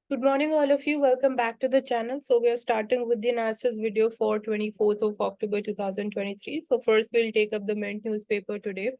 Good morning, all of you. Welcome back to the channel. So we are starting with the analysis video for 24th of October 2023. So first we'll take up the Mint newspaper today.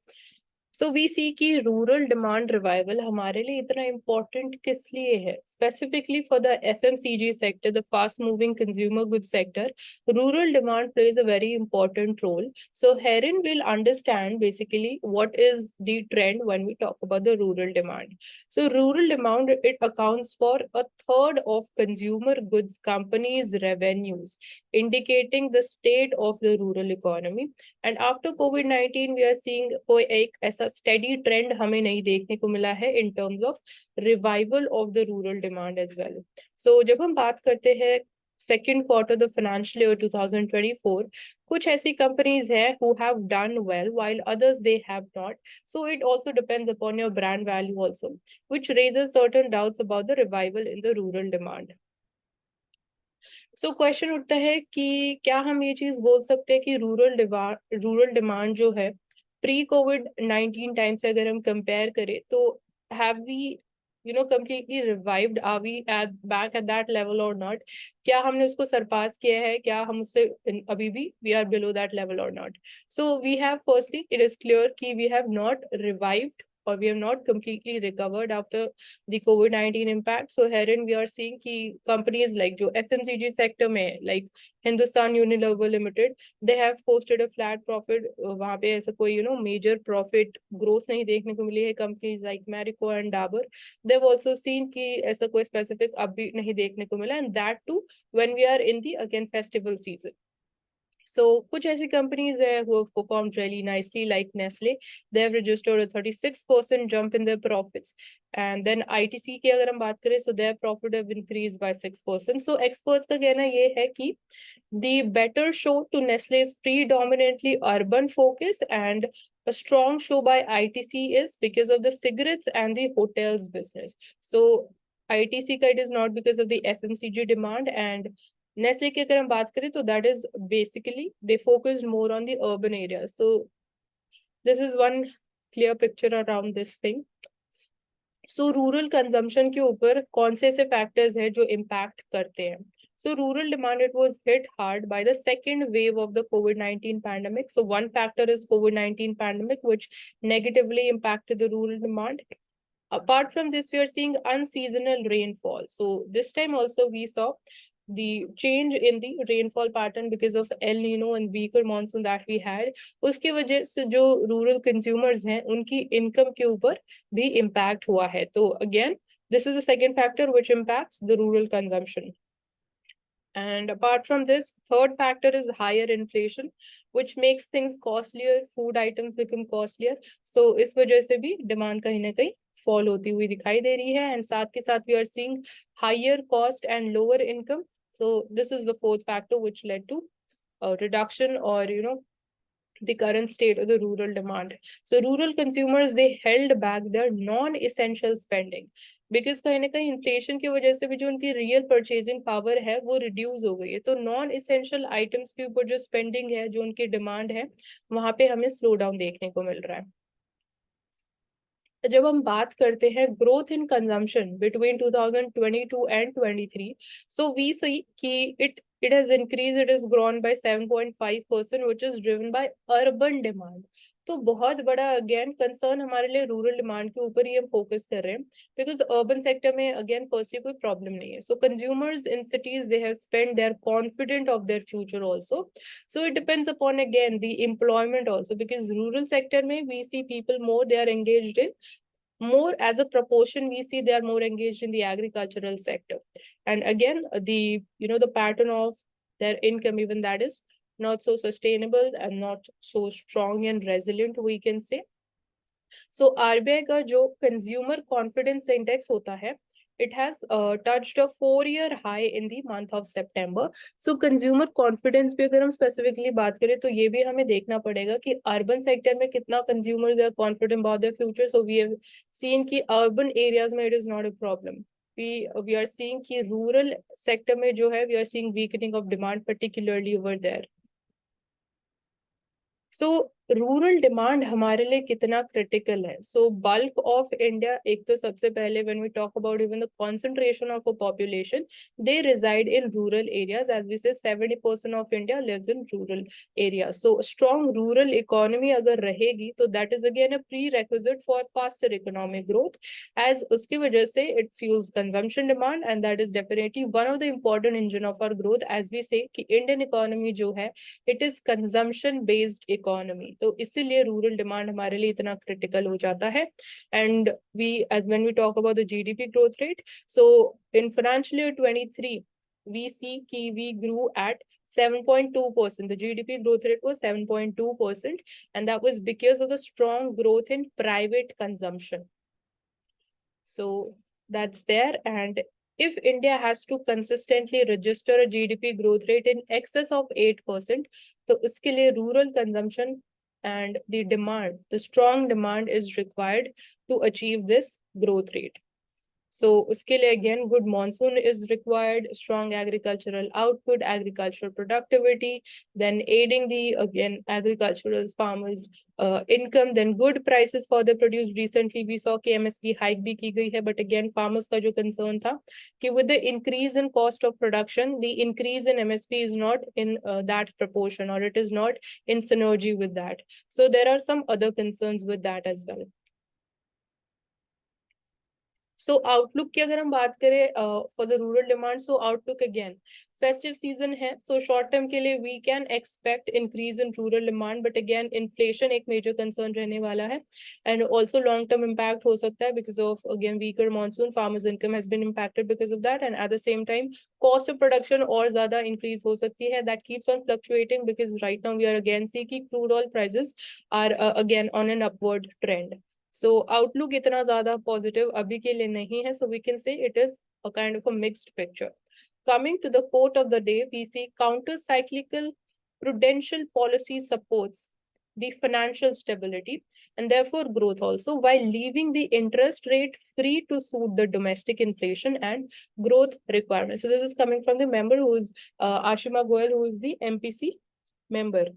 So we see कि rural demand revival हमारे लिए इतना important किस लिए है? Specifically for the FMCG sector, the fast moving consumer goods sector, rural demand plays a very important role. So herein we'll understand basically what is the trend when we talk about the rural demand. So rural demand, it accounts for a third of consumer goods companies' revenues, indicating the state of the rural economy. And after कोविड-19 we are seeing कोई एक ऐसा steady trend हमें नहीं देखने को मिला है in terms of revival of the rural demand as well. So जब हम बात करते हैं second quarter the financial year 2024, कुछ ऐसी कंपनीज हैं who have done well while others they have not. So it also depends upon your brand value also, which raises certain doubts about the revival in the rural demand. Question उठता है कि क्या हम ये चीज बोल सकते हैं कि रूरल डिमांड जो है प्री कोविड-19 टाइम से अगर हम कंपेयर करें तो have we completely revived, are we at back at that level or not? क्या हमने उसको सरपास किया है? क्या हम उससे अभी भी we are below that level or not? So we have, firstly, it is clear कि we have not revived or we have not completely recovered after the COVID-19 impact. So herein we are seeing कि companies like जो FMCG sector में like Hindustan Unilever Limited, they have posted a flat profit. वहाँ पे ऐसा कोई major profit growth नहीं देखने को मिली है. Companies like Marico and Dabur, they've also seen कि ऐसा कोई specific अभी नहीं देखने को मिला, and that too when we are in the again festival season. So कुछ ऐसी companies हैं who have performed really nicely, like Nestle. They have registered a 36% jump in their profits. And then ITC की अगर हम बात करें, so their profit have increased by 6%. So experts का कहना ये है कि the better show to Nestle is predominantly urban focus, and a strong show by ITC is because of the cigarettes and the hotels business. So ITC का it is not because of the FMCG demand, and Nestle की अगर हम बात करें तो that is basically they focus more on the urban areas. So this is one clear picture around this thing. So rural consumption के ऊपर कौन से ऐसे factors हैं जो impact करते हैं? So rural demand, it was hit hard by the second wave of the COVID-19 pandemic. So one factor is COVID-19 pandemic, which negatively impacted the rural demand. Apart from this, we are seeing unseasonal rainfall. So this time also we saw the change in the rainfall pattern because of El Nino and weaker monsoon that we had. उसकी वजह से जो rural consumers हैं उनकी income के ऊपर भी impact हुआ है. तो again, this is the second factor which impacts the rural consumption. And apart from this, third factor is higher inflation, which makes things costlier. Food items become costlier. So इस वजह से भी demand कहीं ना कहीं fall होती हुई दिखाई दे रही है. And साथ के साथ we are seeing higher cost and lower income. So this is the fourth factor which led to a reduction or the current state of the rural demand. So rural consumers, they held back their non-essential spending because कहीं ना कहीं inflation की वजह से भी जो उनकी real purchasing power है वो reduce हो गई है. तो non-essential items के ऊपर जो spending है, जो उनकी demand है, वहां पे हमें slow down देखने को मिल रहा है. जब हम बात करते हैं growth in consumption between 2022 and 23, so we see कि it has increased, it has grown by 7.5%, which is driven by urban demand. तो बहुत बड़ा अगेन कंसर्न हमारे लिए रूरल डिमांड के ऊपर ही हम फोकस कर रहे हैं, बिकॉज अर्बन सेक्टर में अगेन फर्स्टली कोई प्रॉब्लम नहीं है. So consumers in cities they have spend, they are confident of their future also. So it depends upon again the employment also, because rural sector में we see people more, they are engaged in more as a proportion, we see they are more engaged in the agricultural sector. And again, the the pattern of their income, even that is not so sustainable and not so strong and resilient, we can say. So RBI का जो consumer confidence index होता है, it has touched a 4-year high in the month of September. So consumer confidence पे अगर हम specifically बात करें तो ये भी हमें देखना पड़ेगा कि urban sector में कितना consumers are confident about their future. So we have seen कि urban areas में it is not a problem. We are seeing कि rural sector में जो है, we are seeing weakening of demand particularly over there. So rural demand हमारे लिए कितना critical है? सो बल्क ऑफ इंडिया, एक तो सबसे पहले when we talk about even the concentration of a population, they reside in rural areas, as we say 70% of India lives in rural area. So strong rural economy अगर रहेगी तो that is again a prerequisite for faster economic growth, as उसकी वजह से it fuels consumption demand, and that is definitely one of the important engine of our growth. As we say कि Indian economy जो है it is consumption based economy, तो इसीलिए rural demand हमारे लिए इतना क्रिटिकल हो जाता है. And we as when we talk about the GDP growth rate, so in financial year 23 we see ki we grew at 7.2%. The GDP growth rate was 7.2%, and that was because of the strong growth in private consumption. So that's there. And if India has to consistently register a GDP growth rate in excess of 8%, so uske liye rural consumption and the demand, the strong demand is required to achieve this growth rate. So uske liye again good monsoon is required, strong agricultural output, agricultural productivity, then aiding the again agricultural farmers income, then good prices for the produce. Recently we saw कि MSP hike भी की गई है, but again farmers का जो concern था कि with the increase in cost of production, the increase in MSP is not in that proportion, or it is not in synergy with that. So there are some other concerns with that as well. So outlook की अगर हम बात करें for the rural demand, so outlook again festive season है, so short term के लिए we can expect increase in rural demand, but again inflation एक major concern रहने वाला है, and also long term impact हो सकता है because of again weaker monsoon, farmers income has been impacted because of that, and at the same time cost of production और ज्यादा increase हो सकती है. That keeps on fluctuating because right now we are again see की crude oil prices are again on an upward trend. So outlook इतना ज़्यादा positive अभी के लिए नहीं है. So we can say it is a kind of a mixed picture. Coming to the quote of the day, we see counter-cyclical prudential policy supports the financial stability and therefore growth also, while leaving the interest rate free to suit the domestic inflation and growth requirements. So this is coming from the member who is Ashima Goyal, who is the MPC member.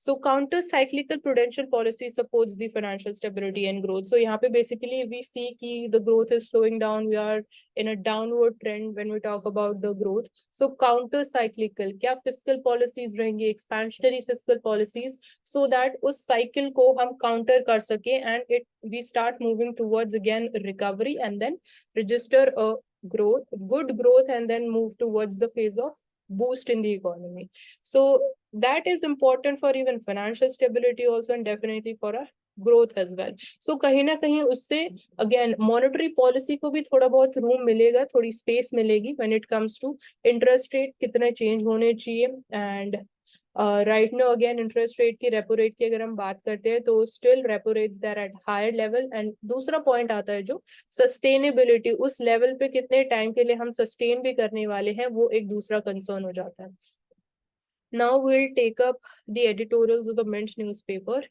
So counter-cyclical prudential policy supports the financial stability and growth. So यहाँ पे basically we see कि the growth is slowing down. We are in a downward trend when we talk about the growth. So counter-cyclical, क्या fiscal policies रहेंगी, expansionary fiscal policies, so that उस cycle को हम counter कर सके and we start moving towards again recovery and then register a growth, good growth, and then move towards the phase of boost in the economy. So that is important for even financial stability also, and definitely for our growth as well. So कहीं ना कहीं उससे again monetary policy को भी थोड़ा बहुत room मिलेगा, थोड़ी space मिलेगी when it comes to interest rate कितने change होने चाहिए. And right now again interest rate की repo rate की अगर हम बात करते हैं तो still repo rates they are at higher level. And दूसरा point आता है जो sustainability, उस level पे कितने time के लिए हम sustain भी करने वाले हैं, वो एक दूसरा concern हो जाता है. Now we'll take up the editorials of the Mint newspaper.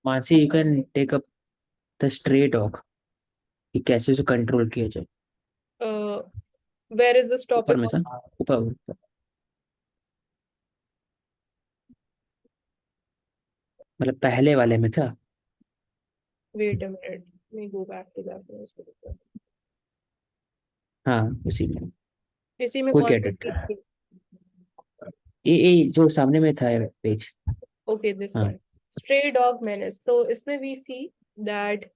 Mansi, you can take up the stray dog. कि कैसे उसे कंट्रोल किया जाए. Where is this topic? ऊपर में था, ऊपर मतलब पहले वाले में था. Wait a minute. Let me go back to that newspaper. हाँ उसी में. इसी में कोई कौन कैडेट सा? ये जो सामने में था पेज. Okay, this हाँ. one. Stray dog menace. So इसमें we see that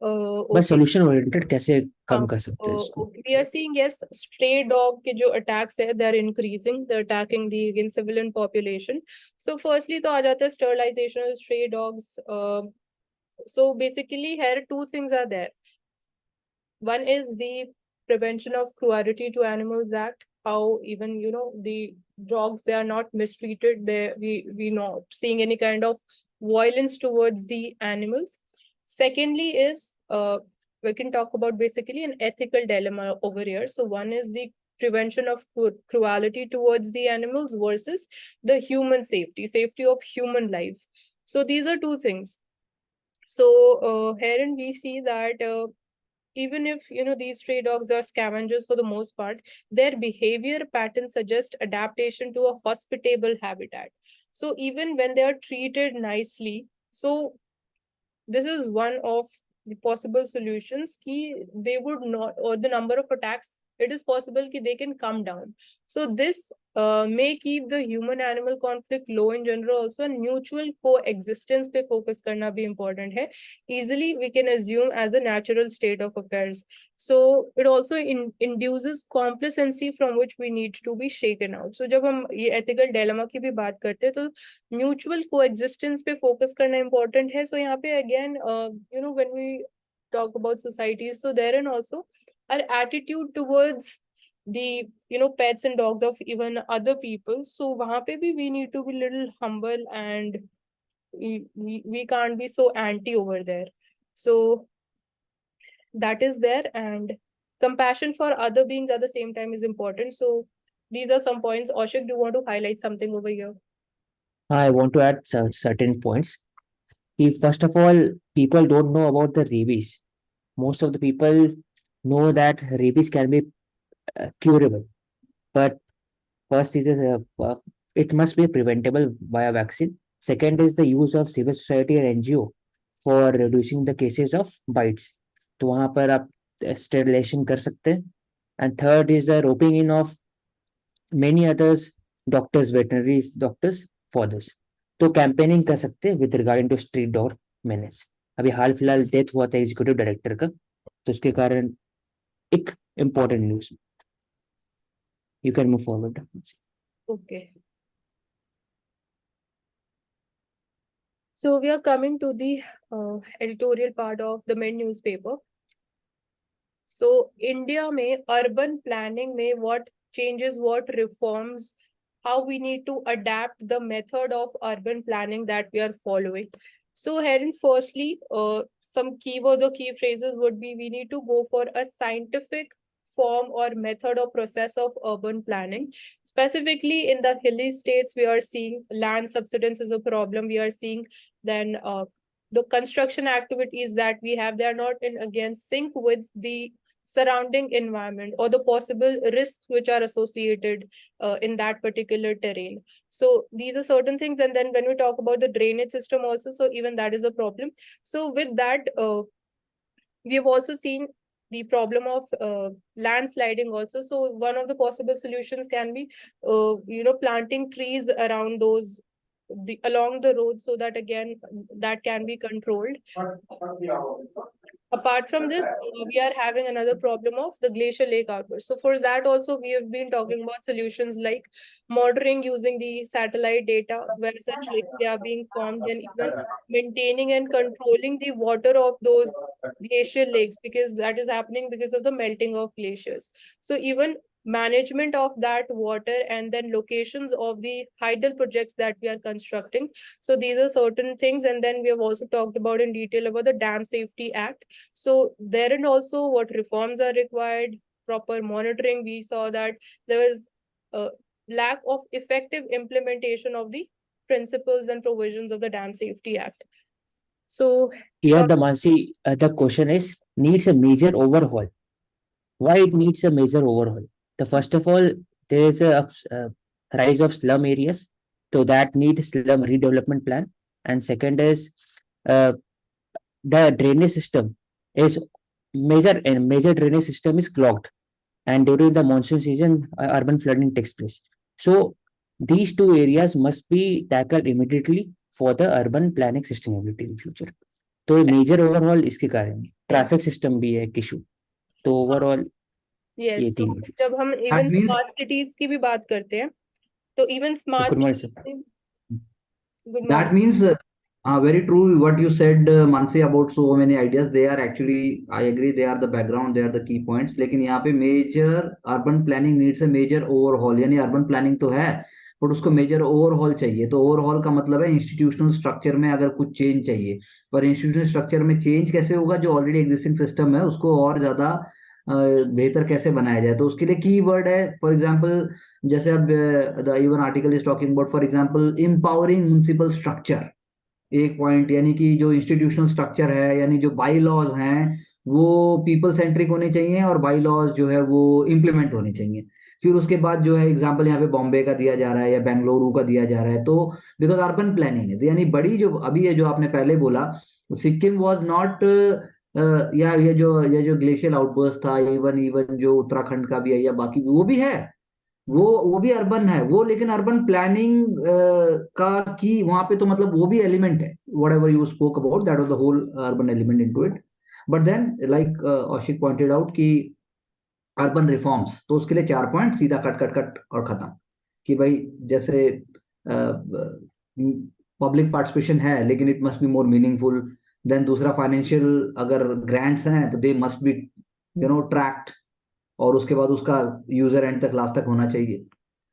बस okay. solution oriented कैसे कम कर सकते हैं इसको. We are seeing yes, stray dog के जो attacks है, they are increasing. They're attacking the again civilian population. So firstly तो आ जाता है sterilization of stray dogs. So basically here two things are there. One is the Prevention of Cruelty to Animals Act. How even the dogs, they are not mistreated. We not seeing any kind of violence towards the animals. Secondly is we can talk about basically an ethical dilemma over here. So one is the prevention of cruelty towards the animals versus the human safety of human lives. So these are two things. So herein we see that even if these stray dogs are scavengers for the most part, their behavior patterns suggest adaptation to a hospitable habitat. So even when they are treated nicely, so this is one of the possible solutions ki they would not, or the number of attacks, it is possible ki they can come down. So this may keep the human animal conflict low in general also, and mutual coexistence pe focus karna bhi important hai, easily we can assume as a natural state of affairs. So it also induces complacency from which we need to be shaken out. So jab hum ye ethical dilemma ki bhi baat karte hain, to mutual coexistence पे focus करना important है. So यहाँ पे again when we talk about societies, so therein also our attitude towards the pets and dogs of even other people, so वहाँ पे भी we need to be little humble, and we can't be so anti over there. So that is there, and compassion for other beings at the same time is important. So these are some points. Ashik, do you want to highlight something over here? I want to add certain points. If first of all, people don't know about the rabies. Most of the people know that rabies can be curable, but first is it must be preventable via vaccine. Second is the use of civil society and NGO for reducing the cases of bites. तो वहाँ पर आप sterilisation कर सकते हैं. And third is the roping in of many others, doctors, veterinary doctors for this. तो campaigning कर सकते हैं with regarding to street dog menace. अभी हाल फिलहाल डेथ हुआ था एग्जीक्यूटिव डायरेक्टर का, तो उसके कारण एक important news. You can move forward. Okay. So we are coming to the editorial part of the main newspaper. So India में urban planning में what changes, what reforms, how we need to adapt the method of urban planning that we are following. So herein firstly, some keywords or key phrases would be, we need to go for a scientific form or method or process of urban planning. Specifically in the hilly states, we are seeing land subsidence is a problem. We are seeing then the construction activities that we have, they are not in again sync with the surrounding environment or the possible risks which are associated in that particular terrain. So these are certain things. And then when we talk about the drainage system also, so even that is a problem. So with that, we have also seen the problem of landsliding also. So one of the possible solutions can be, planting trees around those along the road, so that again that can be controlled. Apart from this, we are having another problem of the glacial lake outburst. So for that also, we have been talking about solutions like monitoring using the satellite data where such lakes they are being formed, and even maintaining and controlling the water of those glacial lakes, because that is happening because of the melting of glaciers. So even management of that water, and then locations of the hydel projects that we are constructing. So these are certain things. And then we have also talked about in detail about the Dam Safety Act. So therein also what reforms are required, proper monitoring. We saw that there is a lack of effective implementation of the principles and provisions of the Dam Safety Act. So Here the Mansi, the question is needs a major overhaul. Why it needs a major overhaul? The first of all, there is a rise of slum areas, so that need slum redevelopment plan. And second is uh, the drainage system is major drainage system is clogged, and during the monsoon season, urban flooding takes place. So these two areas must be tackled immediately for the urban planning sustainability in future. तो major overall इसके कारण traffic system भी है एक issue. तो overall ये yes, so तीन issues. जब हम That even means smart cities की भी बात करते हैं, तो even So smart good morning, sir. good morning. that means very true what you said, Mansi, about so many ideas. They are actually, I agree, they are the background, they are the key points. लेकिन यहाँ पे major urban planning needs a major overhaul. यानी urban planning तो है, but उसको major overhaul चाहिए. तो overhaul का मतलब है इंस्टीट्यूशनल स्ट्रक्चर में अगर कुछ चेंज चाहिए. पर इंस्टीट्यूशनल स्ट्रक्चर में चेंज कैसे होगा? जो ऑलरेडी एग्जिस्टिंग सिस्टम है उसको और ज्यादा बेहतर कैसे बनाया जाए. तो उसके लिए की वर्ड है, फॉर एग्जाम्पल जैसे अब the even article is talking about for example empowering municipal structure. एक पॉइंट, यानी कि जो इंस्टीट्यूशनल स्ट्रक्चर है, यानी जो बाई लॉज हैं वो पीपल सेंट्रिक होने चाहिए और बाई लॉज जो है वो इम्प्लीमेंट होने चाहिए। फिर उसके बाद जो है एग्जाम्पल यहाँ पे बॉम्बे का दिया जा रहा है या बेंगलुरु का दिया जा रहा है, तो बिकॉज अर्बन प्लानिंग है, तो यानी बड़ी जो अभी ये जो आपने पहले बोला, सिक्किम वॉज नॉट, या ये जो ग्लेशियल आउटबर्स्ट था, इवन इवन जो उत्तराखंड का भी है या बाकी वो भी है, वो भी अर्बन है वो, लेकिन अर्बन प्लानिंग का की वहां पे तो मतलब वो भी एलिमेंट है, whatever you spoke about that was the whole urban element into it. But then like Aushik pointed out कि अर्बन रिफॉर्म्स, तो उसके लिए 4 पॉइंट सीधा कट कट कट और खत्म, कि भाई जैसे पब्लिक पार्टिसिपेशन है लेकिन it must be more meaningful. Then दूसरा फाइनेंशियल अगर ग्रांट्स हैं तो दे मस्ट बी ट्रैक्ड, और उसके बाद उसका यूजर एंड तक लास्ट तक होना चाहिए।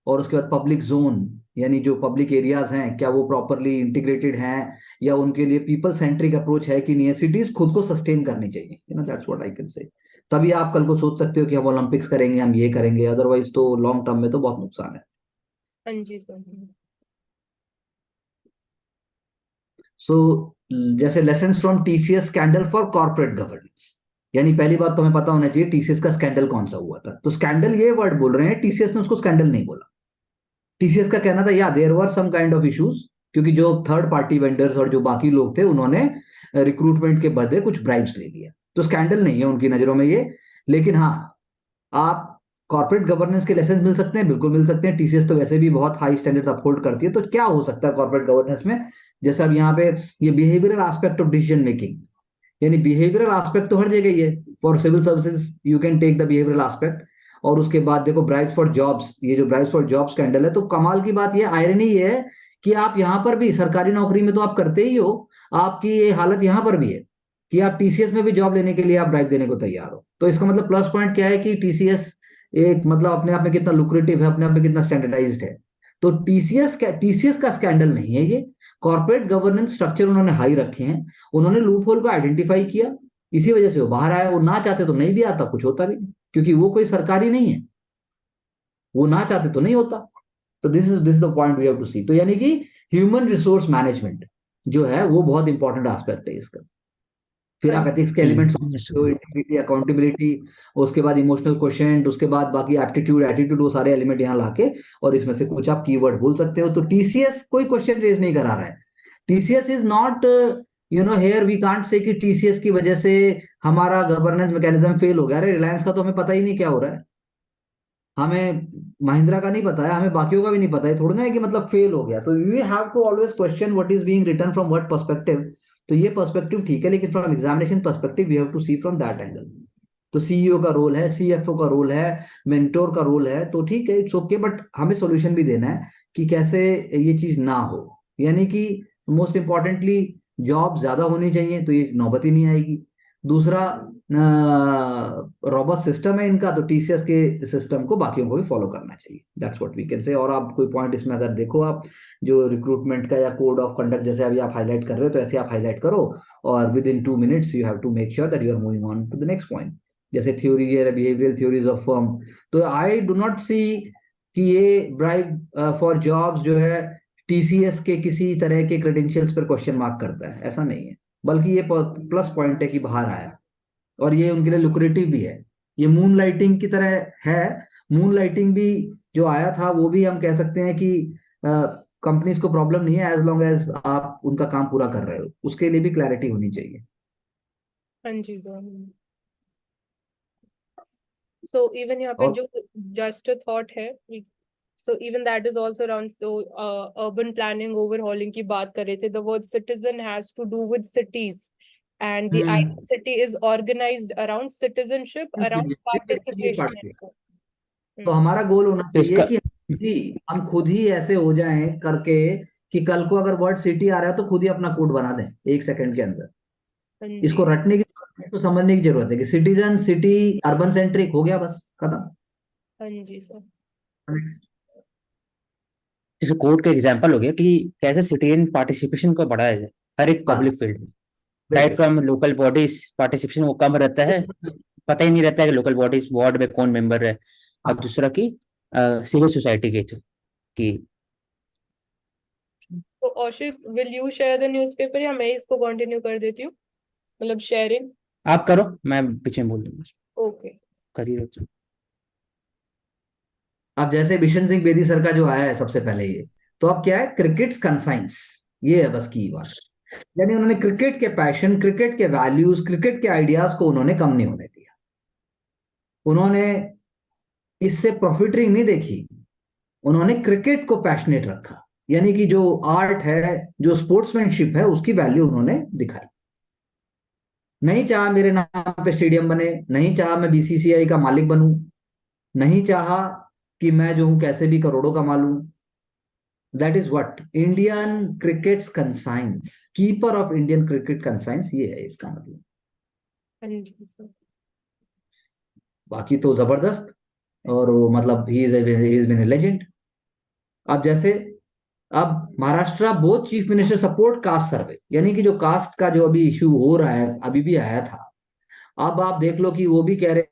और उसके बाद पब्लिक जोन, यानी जो पब्लिक एरियाज हैं क्या वो प्रॉपरली इंटीग्रेटेड हैं, या उनके लिए पीपल सेंट्रिक अप्रोच है कि नहीं है, सिटीज खुद को सस्टेन करनी चाहिए, that's what I can say. तभी आप कल को सोच सकते हो कि हम ओलंपिक्स करेंगे, हम ये करेंगे, अदरवाइज तो लॉन्ग टर्म में तो बहुत नुकसान है। हाँ जी सर। सो जैसे lessons from TCS scandal for corporate governance, यानी पहली बात तो हमें पता होना चाहिए टीसीएस का स्कैंडल कौन सा हुआ था। तो स्कैंडल ये वर्ड बोल रहे हैं, टीसीएस ने उसको स्कैंडल नहीं बोला। टीसीएस का कहना था या there were some kind of issues, क्योंकि जो थर्ड पार्टी वेंडर्स और जो बाकी लोग थे उन्होंने रिक्रूटमेंट के बदले कुछ ब्राइब्स ले लिया, तो स्कैंडल नहीं है उनकी नजरों में ये। लेकिन हाँ, आप कॉर्पोरेट गवर्नेंस के लेसन मिल सकते हैं, बिल्कुल मिल सकते हैं, टीसीएस तो वैसे भी बहुत हाई स्टैंडर्ड्स अपहोल्ड करती है। तो क्या हो सकता है कॉर्पोरेट गवर्नेंस में, जैसे अब यहाँ पे ये behavioural aspect of decision making, यानी बिहेवियरल एस्पेक्ट तो हर जगह ही है, for civil services you can take the behavioural aspect. और उसके बाद देखो ब्राइब्स फॉर जॉब्स, ये जो ब्राइब्स फॉर जॉब स्कैंडल है, तो कमाल की बात ये आयरनी ये है कि आप यहाँ पर भी सरकारी नौकरी में तो आप करते ही हो, आपकी ये हालत यहाँ पर भी है कि आप टीसीएस में भी जॉब लेने के लिए आप ब्राइब देने को तैयार हो। तो इसका मतलब प्लस पॉइंट क्या है कि टीसीएस एक मतलब अपने आप में कितना लुक्रेटिव है, अपने आप में कितना स्टैंडर्डाइज्ड है। तो टीसीएस का स्कैंडल नहीं है ये, कॉर्पोरेट गवर्नेंस स्ट्रक्चर उन्होंने हाई रखे हैं, उन्होंने लूप होल को आइडेंटिफाई किया, इसी वजह से वो बाहर आया। वो ना चाहते तो नहीं भी आता, कुछ होता भी नहीं, क्योंकि वो कोई सरकारी नहीं है, वो ना चाहते तो नहीं होता। तो this is the point we have to see. तो यानी कि ह्यूमन रिसोर्स मैनेजमेंट जो है वो बहुत इंपॉर्टेंट एस्पेक्ट है इसका। फिर हाँ आप एथिक्स के एलिमेंट्स, yes, इंटीग्रिटी, अकाउंटेबिलिटी, उसके बाद इमोशनल क्वेश्चन, उसके बाद बाकी एप्टीट्यूड एटीट्यूड, वो सारे एलिमेंट यहाँ लाके, और इसमें से कुछ आप कीवर्ड बोल सकते हो। तो टीसीएस कोई क्वेश्चन रेज नहीं करा रहा है। TCS is not, here we can't say कि टीसीएस की वजह से हमारा गवर्नेंस मैकेनिज्म फेल हो गया। अरे रिलायंस का तो हमें पता ही नहीं क्या हो रहा है, हमें महिंद्रा का नहीं पता है, हमें बाकियों का भी नहीं पता है, थोड़ा ना है कि मतलब फेल हो गया। तो you have to always question what is being written from what perspective. तो ये पर्सपेक्टिव ठीक है, लेकिन from examination perspective we have to see from that angle. तो सीईओ का रोल है, सीएफओ का रोल है, मेंटोर का रोल है, तो ठीक है, इट्स ओके, बट हमें सॉल्यूशन भी देना है कि कैसे ये चीज ना हो। यानी कि मोस्ट इंपॉर्टेंटली जॉब ज्यादा होनी चाहिए, तो ये नौबत ही नहीं आएगी। दूसरा, रॉबस्ट सिस्टम है इनका, तो टीसीएस के सिस्टम को बाकियों को भी फॉलो करना चाहिए, that's what we can say. और आप कोई पॉइंट इसमें अगर देखो, आप जो रिक्रूटमेंट का या कोड ऑफ कंडक्ट जैसे अभी आप हाईलाइट कर रहे हो, तो ऐसे आप हाईलाइट करो, और within 2 minutes you have to make sure that you are moving on to the next point. जैसे थ्योरी है बिहेवियरल थ्योरीज ऑफ फर्म, तो आई डू नॉट सी कि ये ब्राइब फॉर जॉब्स जो है टीसीएस के किसी तरह के क्रेडेंशियल्स पर क्वेश्चन मार्क करता है, ऐसा नहीं है, बल्कि ये प्लस पॉइंट है कि बाहर आया, और ये उनके लिए लुक्रेटिव भी है। ये मून लाइटिंग की तरह है। मून लाइटिंग भी जो आया था वो भी हम कह सकते हैं कि कंपनीज को प्रॉब्लम नहीं है, एज लॉन्ग एज आप उनका काम पूरा कर रहे हो, उसके लिए भी क्लैरिटी होनी चाहिए। हाँ जी सर। सो इवन यहाँ पे और जो जस्ट थॉट है, so even that is also around urban planning overhauling की बात कर रहे थे। The word citizen has to do with cities and the hmm, identity is organized around citizenship, around participation. तो हमारा गोल होना तो चाहिए इसका कि हम खुद ही ऐसे हो जाएं करके कि कल को अगर वर्ड सिटी आ रहा है तो खुद ही अपना कोड बना दें 1 सेकंड के अंदर। हाँ इसको जी। रटने की जरूरत नहीं, तो समझने की जरूरत है कि सिटीजन सिटी अर्बन सेंट्रिक हो गया, बस खत्म। हाँ जी सर। इस कोड का एग्जांपल हो गया कि कैसे सिटीजन पार्टिसिपेशन को बढ़ाया जाए हर एक बस पब्लिक फील्ड में। राइट बिल्कुल। फ्रॉम लोकल बॉडीज पार्टिसिपेशन वो कम रहता है, पता ही नहीं रहता है कि लोकल बॉडीज वार्ड में कौन मेंबर है। और हाँ, दूसरा की सिविल सोसाइटी के थ्रू कि तो Aushik, will you share the newspaper या मैं इसको कंटिन्यू कर देती हूँ, मतलब शेयरिंग। आप करो, मैं पीछे में बोल दूंगा। ओके। करिए रचना। अब जैसे बिशन सिंह बेदी सर का जो आया है सबसे पहले ये, तो अब क्या है, क्रिकेट्स कंसाइंस, ये है बस की बात। यानी उन्होंने क्रिकेट के पैशन, क्रिकेट के वैल्यूज, क्रिकेट के आइडियाज को उन्होंने कम नहीं होने दिया। उन्होंने इससे प्रॉफिटरिंग नहीं देखी, उन्होंने क्रिकेट को पैशनेट रखा। यानी कि जो आर्ट है, जो स्पोर्ट्समैनशिप है, उसकी वैल्यू उन्होंने दिखाई। नहीं चाहा मेरे नाम पे स्टेडियम बने, नहीं चाहा मैं बीसीसीआई का मालिक बनूं, नहीं चाहा कि मैं जो हूं कैसे भी करोड़ों कमा लूं। That is what Indian cricket conscience, keeper of Indian cricket conscience, ये है इसका मतलब। हाँ जी सर। बाकी तो जबरदस्त, और वो मतलब ही इज बीन ए लेजेंड। अब जैसे, अब Maharashtra both chief minister support caste survey, यानी कि जो कास्ट का जो अभी इश्यू हो रहा है, अभी भी आया था, अब आप देख लो कि वो भी कह रहे